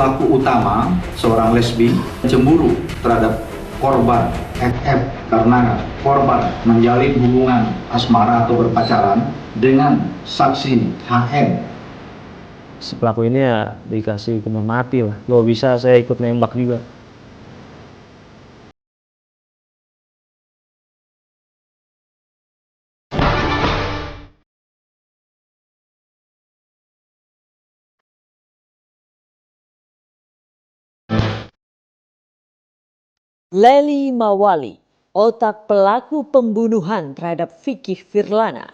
pelaku utama, seorang lesbi, cemburu terhadap korban FF karena korban menjalin hubungan asmara atau berpacaran dengan saksi HM. Si pelaku ini ya dikasih hukuman mati lah. Kalau bisa saya ikut nembak juga. Lely Mawali, otak pelaku pembunuhan terhadap Vicky Firlana.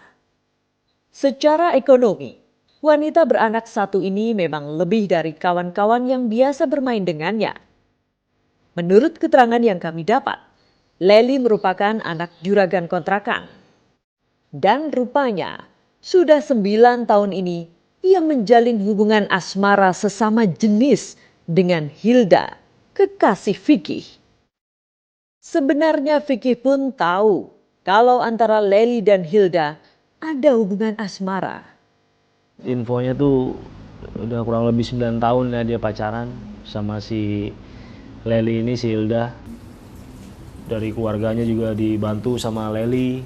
Secara ekonomi, wanita beranak satu ini memang lebih dari kawan-kawan yang biasa bermain dengannya. Menurut keterangan yang kami dapat, Lely merupakan anak juragan kontrakan. Dan rupanya, sudah 9 tahun ini ia menjalin hubungan asmara sesama jenis dengan Hilda, kekasih Vicky. Sebenarnya Vicky pun tahu kalau antara Lely dan Hilda ada hubungan asmara. Infonya tuh udah kurang lebih 9 tahun ya dia pacaran sama si Lely ini, si Hilda. Dari keluarganya juga dibantu sama Lely.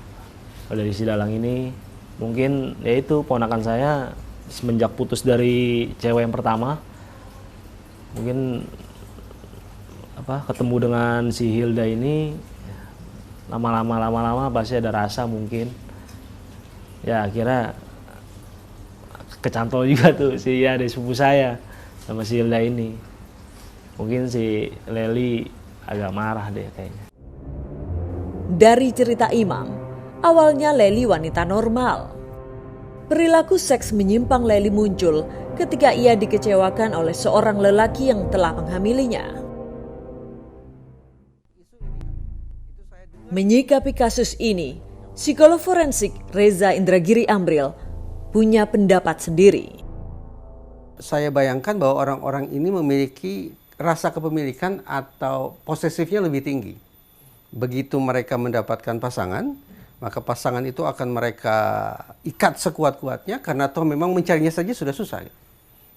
Dari si Dalang ini mungkin ya itu ponakan saya semenjak putus dari cewek yang pertama. Mungkin ketemu dengan si Hilda ini lama-lama pasti ada rasa mungkin. Ya akhirnya kecantol juga tuh si ya dari sepupu saya sama si Hilda ini. Mungkin si Lely agak marah deh kayaknya. Dari cerita Imam, awalnya Lely wanita normal. Perilaku seks menyimpang Lely muncul ketika ia dikecewakan oleh seorang lelaki yang telah menghamilinya. Menyikapi kasus ini, psikolog forensik Reza Indragiri Amril punya pendapat sendiri. Saya bayangkan bahwa orang-orang ini memiliki rasa kepemilikan atau posesifnya lebih tinggi. Begitu mereka mendapatkan pasangan, maka pasangan itu akan mereka ikat sekuat-kuatnya karena toh memang mencarinya saja sudah susah.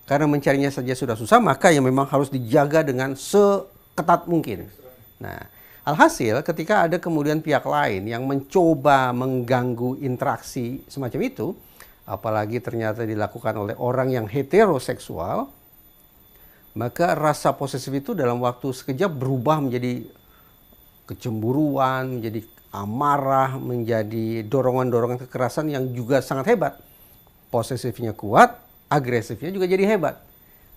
Karena mencarinya saja sudah susah, maka ya memang harus dijaga dengan seketat mungkin. Nah, alhasil ketika ada kemudian pihak lain yang mencoba mengganggu interaksi semacam itu, apalagi ternyata dilakukan oleh orang yang heteroseksual, maka rasa posesif itu dalam waktu sekejap berubah menjadi kecemburuan, menjadi amarah, menjadi dorongan-dorongan kekerasan yang juga sangat hebat. Posesifnya kuat, agresifnya juga jadi hebat.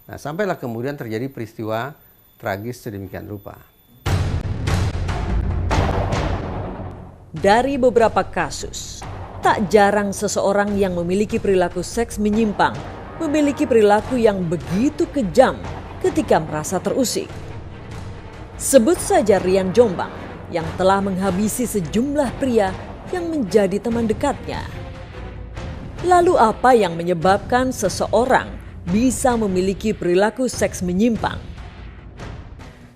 Nah, sampailah kemudian terjadi peristiwa tragis sedemikian rupa. Dari beberapa kasus, tak jarang seseorang yang memiliki perilaku seks menyimpang memiliki perilaku yang begitu kejam ketika merasa terusik. Sebut saja Rian Jombang yang telah menghabisi sejumlah pria yang menjadi teman dekatnya. Lalu apa yang menyebabkan seseorang bisa memiliki perilaku seks menyimpang?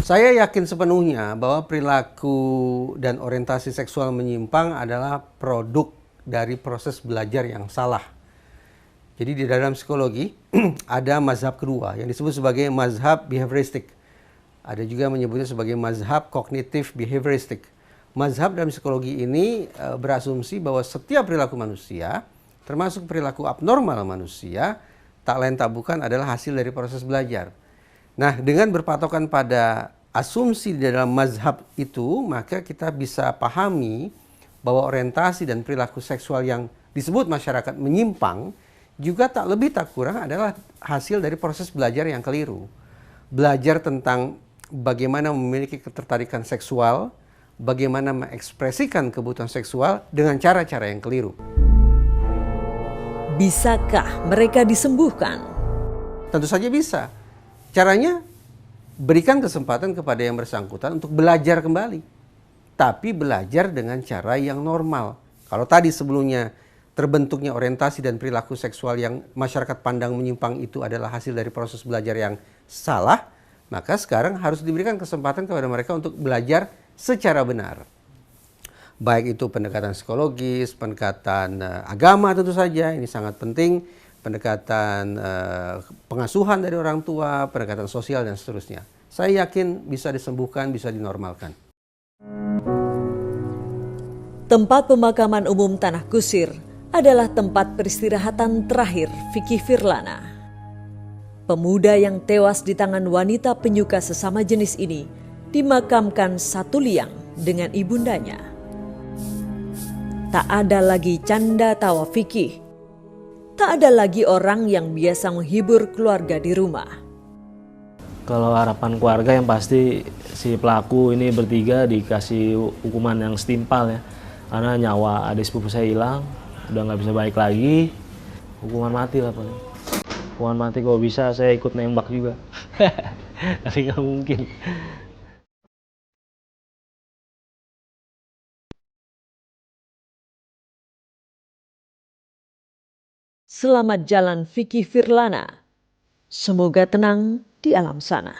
Saya yakin sepenuhnya bahwa perilaku dan orientasi seksual menyimpang adalah produk dari proses belajar yang salah. Jadi di dalam psikologi ada mazhab kedua yang disebut sebagai mazhab behavioristik. Ada juga menyebutnya sebagai mazhab kognitif behavioristik. Mazhab dalam psikologi ini berasumsi bahwa setiap perilaku manusia, termasuk perilaku abnormal manusia, tak lain tak bukan adalah hasil dari proses belajar. Nah, dengan berpatokan pada asumsi di dalam mazhab itu, maka kita bisa pahami bahwa orientasi dan perilaku seksual yang disebut masyarakat menyimpang juga tak lebih tak kurang adalah hasil dari proses belajar yang keliru. Belajar tentang bagaimana memiliki ketertarikan seksual, bagaimana mengekspresikan kebutuhan seksual dengan cara-cara yang keliru. Bisakah mereka disembuhkan? Tentu saja bisa. Caranya, berikan kesempatan kepada yang bersangkutan untuk belajar kembali. Tapi belajar dengan cara yang normal. Kalau tadi sebelumnya terbentuknya orientasi dan perilaku seksual yang masyarakat pandang menyimpang itu adalah hasil dari proses belajar yang salah, maka sekarang harus diberikan kesempatan kepada mereka untuk belajar secara benar. Baik itu pendekatan psikologis, pendekatan agama tentu saja, ini sangat penting. pendekatan pengasuhan dari orang tua, pendekatan sosial dan seterusnya. Saya yakin bisa disembuhkan, bisa dinormalkan. Tempat pemakaman umum Tanah Kusir adalah tempat peristirahatan terakhir Vicky Firlana. Pemuda yang tewas di tangan wanita penyuka sesama jenis ini dimakamkan satu liang dengan ibundanya. Tak ada lagi canda tawa Vicky. Tak ada lagi orang yang biasa menghibur keluarga di rumah. Kalau harapan keluarga yang pasti si pelaku ini bertiga dikasih hukuman yang setimpal ya. Karena nyawa adik sepupu saya hilang, udah nggak bisa balik lagi. Hukuman mati lah paling. Hukuman mati kalau bisa saya ikut nembak juga. Tapi nggak mungkin. Selamat jalan Vicky Firlana. Semoga tenang di alam sana.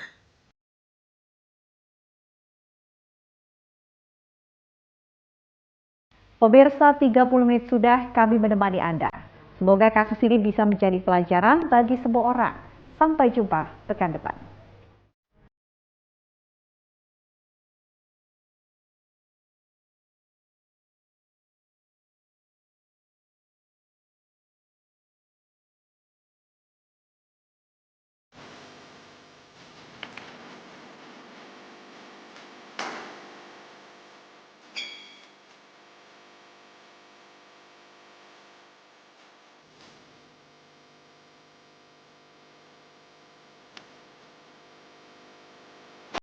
Pemirsa, 30 menit sudah kami menemani Anda. Semoga kasus ini bisa menjadi pelajaran bagi semua orang. Sampai jumpa pekan depan.